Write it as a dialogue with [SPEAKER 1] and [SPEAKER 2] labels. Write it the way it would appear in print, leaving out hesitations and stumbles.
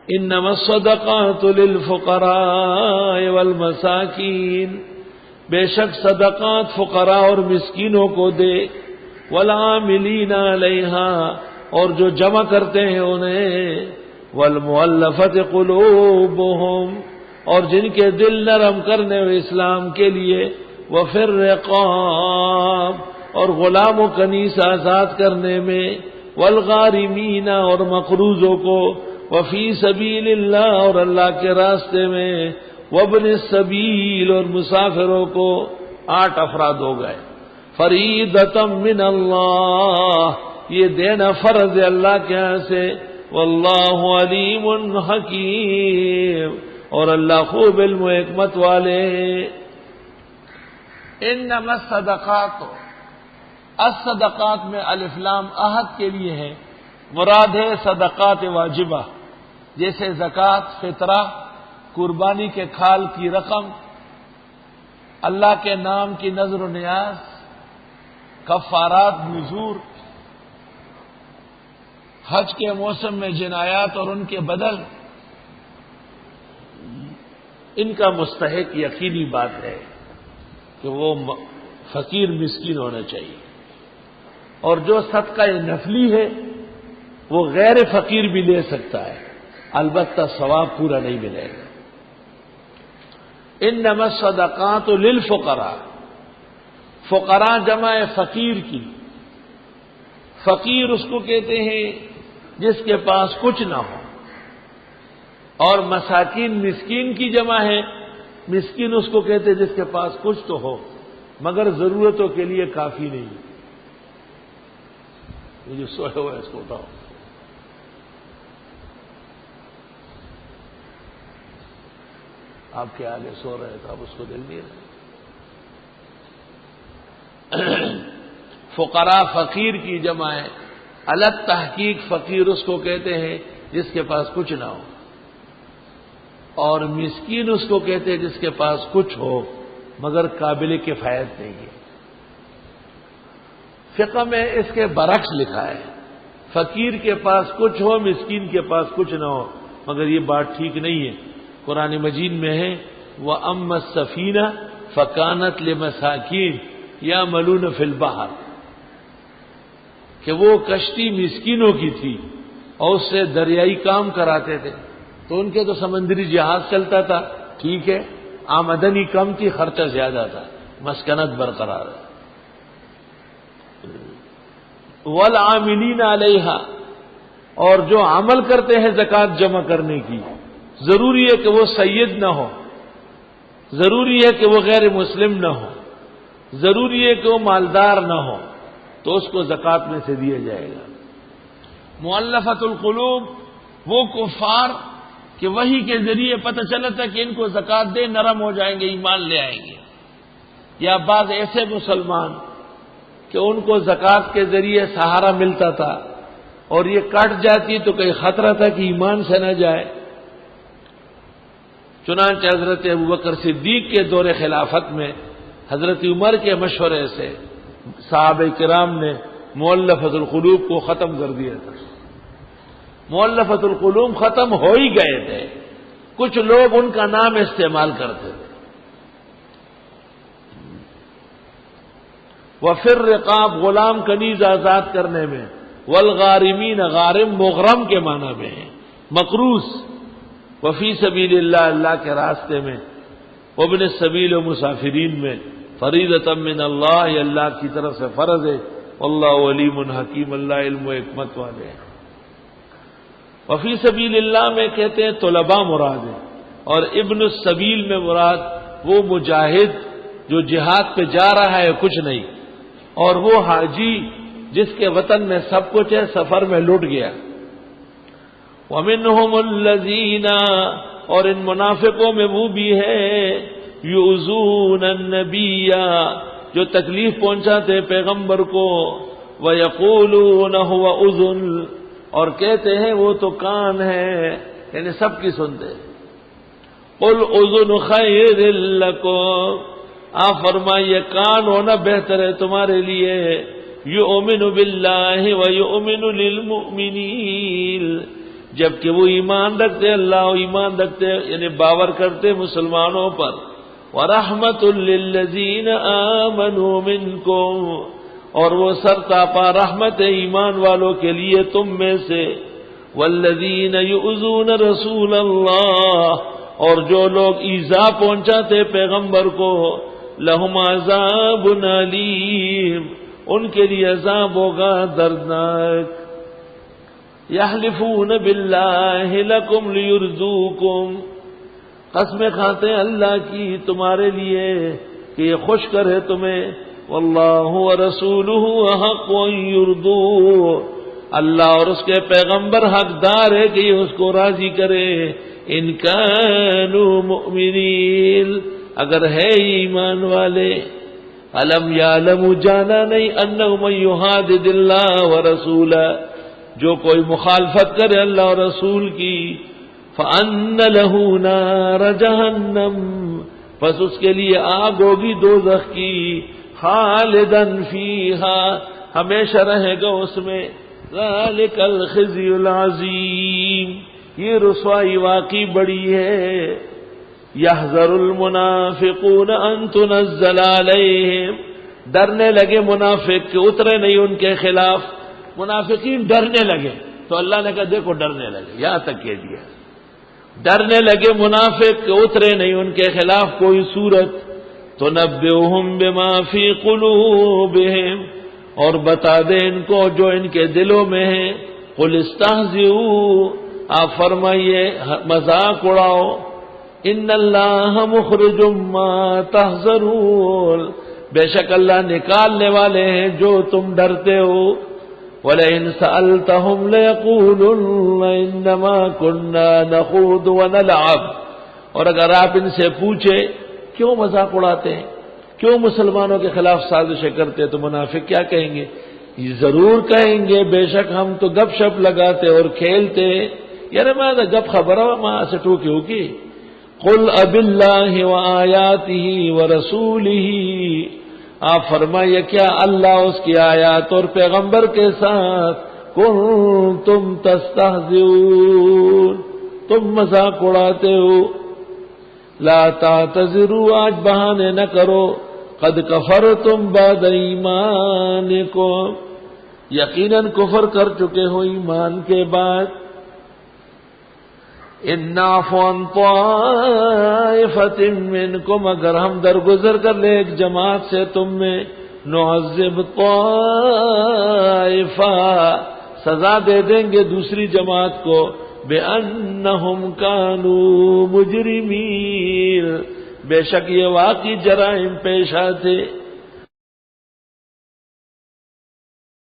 [SPEAKER 1] انما الصدقات للفقراء والمساکین، بے شک صدقات فقراء اور مسکینوں کو دے، والعاملین علیہا، اور جو جمع کرتے ہیں انہیں، والمؤلفۃ قلوبہم، اور جن کے دل نرم کرنے ہوئے اسلام کے لیے، وفی الرقاب، اور غلام و کنیس آزاد کرنے میں، والغارمین، اور مقروضوں کو، وفی سبیل اللہ، اور اللہ کے راستے میں، وابن السبیل، اور مسافروں کو۔ 8 افراد ہو گئے۔ فریضۃ من اللہ، یہ دینا فرض ہے اللہ کے یہاں سے، واللہ علیم حکیم، اور اللہ خوب علم و حکمت والے۔ انما الصدقات، الصدقات میں الف لام عہد کے لیے ہے، مراد ہے صدقات واجبہ، جیسے زکوٰۃ، فطرہ، قربانی کے کھال کی رقم، اللہ کے نام کی نذر و نیاز، کفارات، نذور، حج کے موسم میں جنایات اور ان کے بدل، ان کا مستحق یقینی بات ہے کہ وہ فقیر مسکین ہونا چاہیے، اور جو صدقہ نفلی ہے وہ غیر فقیر بھی لے سکتا ہے، البتہ ثواب پورا نہیں ملے گا۔ انما الصدقات للفقراء، فقراء جمع فقیر کی، فقیر اس کو کہتے ہیں جس کے پاس کچھ نہ ہو، اور مساکین مسکین کی جمع ہے، مسکین اس کو کہتے ہیں جس کے پاس کچھ تو ہو مگر ضرورتوں کے لیے کافی نہیں۔ یہ جو سوئے ہوا ہے اس کو اٹھاؤ۔ آپ کے آگے سو رہے تھے، آپ اس کو دل دیے۔ فقراء فقیر کی جمع ہے، الگ تحقیق فقیر اس کو کہتے ہیں جس کے پاس کچھ نہ ہو، اور مسکین اس کو کہتے ہیں جس کے پاس کچھ ہو مگر قابل کفایت نہیں ہے۔ فقہ میں اس کے برعکس لکھا ہے، فقیر کے پاس کچھ ہو، مسکین کے پاس کچھ نہ ہو، مگر یہ بات ٹھیک نہیں ہے۔ قرآن مجید میں ہے وَأَمَّا السَّفِينَةُ فَكَانَتْ لِمَسَاكِينَ يَعْمَلُونَ فِي الْبَحْرِ، کہ وہ کشتی مسکینوں کی تھی اور اس سے دریائی کام کراتے تھے، تو ان کے تو سمندری جہاز چلتا تھا، ٹھیک ہے، آمدنی کم تھی، خرچہ زیادہ تھا، مسکنت برقرار ہے۔ والعاملین علیہا، اور جو عمل کرتے ہیں زکوٰۃ جمع کرنے کی، ضروری ہے کہ وہ سید نہ ہو، ضروری ہے کہ وہ غیر مسلم نہ ہو، ضروری ہے کہ وہ مالدار نہ ہو، تو اس کو زکوٰۃ میں سے دیا جائے گا۔ مؤلفۃ القلوب، وہ کفار کہ وحی کے ذریعے پتہ چلا تھا کہ ان کو زکوٰۃ دے نرم ہو جائیں گے، ایمان لے آئیں گے، یا بعض ایسے مسلمان کہ ان کو زکوٰۃ کے ذریعے سہارا ملتا تھا اور یہ کٹ جاتی تو کہیں خطرہ تھا کہ ایمان سے نہ جائے، چنانچہ حضرت ابوبکر صدیق کے دور خلافت میں حضرت عمر کے مشورے سے صحابہ کرام نے مؤلفۃ القلوب کو ختم کر دیا تھا۔ مؤلفۃ القلوب ختم ہو ہی گئے تھے، کچھ لوگ ان کا نام استعمال کرتے تھے۔ وفی الرقاب، غلام کنیز آزاد کرنے میں، والغارمین، غارم مغرم کے معنی میں ہے، مقروض، وفی سبیل اللہ، اللہ کے راستے میں، وابن السبیل، و مسافرین میں، فریضۃ من اللہ، یہ اللہ کی طرف سے فرض ہے، واللہ علیم حکیم، اللہ علم و حکمت والے ہیں۔ وفی سبیل اللہ میں کہتے ہیں طلباء مراد ہے، اور ابن السبیل میں مراد وہ مجاہد جو جہاد پہ جا رہا ہے کچھ نہیں، اور وہ حاجی جس کے وطن میں سب کچھ ہے، سفر میں لٹ گیا۔ وَمِنْهُمُ الَّذِينَ، اور ان منافقوں میں وہ بھی ہے، یؤذون النبی، جو تکلیف پہنچاتے پیغمبر کو، وَيَقُولُونَ هُوَ أُذُنٌ، اور کہتے ہیں وہ تو کان ہے، یعنی سب کی سنتے۔ قُلْ أُذُنُ خَيْرٍ لَكُمْ، آپ فرمائیے کان ہونا بہتر ہے تمہارے لیے، یؤمن باللہ ویؤمن للمؤمنین، جبکہ وہ ایمان رکھتے اللہ و ایمان رکھتے یعنی باور کرتے مسلمانوں پر. وَرَحْمَةٌ لِّلَّذِينَ آمَنُوا مِنكُمْ اور وہ سرتاپا رحمت ایمان والوں کے لیے تم میں سے. وَالَّذِينَ يُؤْذُونَ رَسُولَ اللَّهِ اور جو لوگ ایذا پہنچاتے پیغمبر کو. لَهُمْ عَذَابٌ أَلِيمٌ ان کے لیے عذاب ہوگا دردناک. یحلفون باللہ لکم لیرضوکم قسمیں کھاتے ہیں اللہ کی تمہارے لیے کہ یہ خوش کرے تمہیں. واللہ ورسولہ احق ان یرضوہ اللہ اور اس کے پیغمبر حقدار ہے کہ یہ اس کو راضی کرے. ان کانوا مؤمنین اگر ہے ایمان والے. الم یعلموا جانا نہیں انہ من یحادد اللہ ورسولہ جو کوئی مخالفت کرے اللہ اور رسول کی. فَأَنَّ لَهُ نَارَ جَهَنَّمَ پس اس کے لیے آگ ہوگی دوزخ کی. خالداً فیہا ہمیشہ رہے گا اس میں. ذَلِكَ الْخِزْيُ الْعَظِيمُ یہ رسوائی واقعی بڑی ہے. يَحْذَرُ الْمُنَافِقُونَ أَن تُنَزَّلَ عَلَيْهِمْ ڈرنے لگے منافق کہ اترے نہیں ان کے خلاف. منافقین ڈرنے لگے تو اللہ نے کہا دیکھو ڈرنے لگے یہاں تک کہہ دیا. ڈرنے لگے منافق کہ اترے نہیں ان کے خلاف کوئی صورت. تنبئہم بما فی قلوبہم اور بتا دے ان کو جو ان کے دلوں میں ہے. قل استہزئوا آپ فرمائیے مذاق اڑاؤ. ان اللہ مخرج ما تحذرون بے شک اللہ نکالنے والے ہیں جو تم ڈرتے ہو. وَلَئِن سَأَلْتَهُمْ لَيَقُولُنَّ إِنَّمَا كُنَّا نَخُوضُ وَنَلْعَبُ اور اگر آپ ان سے پوچھے کیوں مذاق اڑاتے ہیں کیوں مسلمانوں کے خلاف سازشیں کرتے تو منافق کیا کہیں گے؟ یہ ضرور کہیں گے بے شک ہم تو گپ شپ لگاتے اور کھیلتے. یار میں گپ خبر ماں سے ٹوکی ہوگی. قُلْ أَبِاللَّهِ وَآيَاتِهِ وَرَسُولِهِ آپ فرمائیے کیا اللہ اس کی آیات اور پیغمبر کے ساتھ کنتم تستہزئون تم مذاق اڑاتے ہو. لا تعتذروا آج بہانے نہ کرو. قد کفرتم بعد ایمانکم یقیناً کفر کر چکے ہو ایمان کے بعد. ان نعفو عن طائفۃ منکم اگر ہم درگزر کر لیں ایک جماعت سے تم میں. نعذب طائفہ سزا دے دیں گے دوسری جماعت کو. بأنہم کانوا مجرمین بے شک یہ واقعی جرائم پیشہ تھے.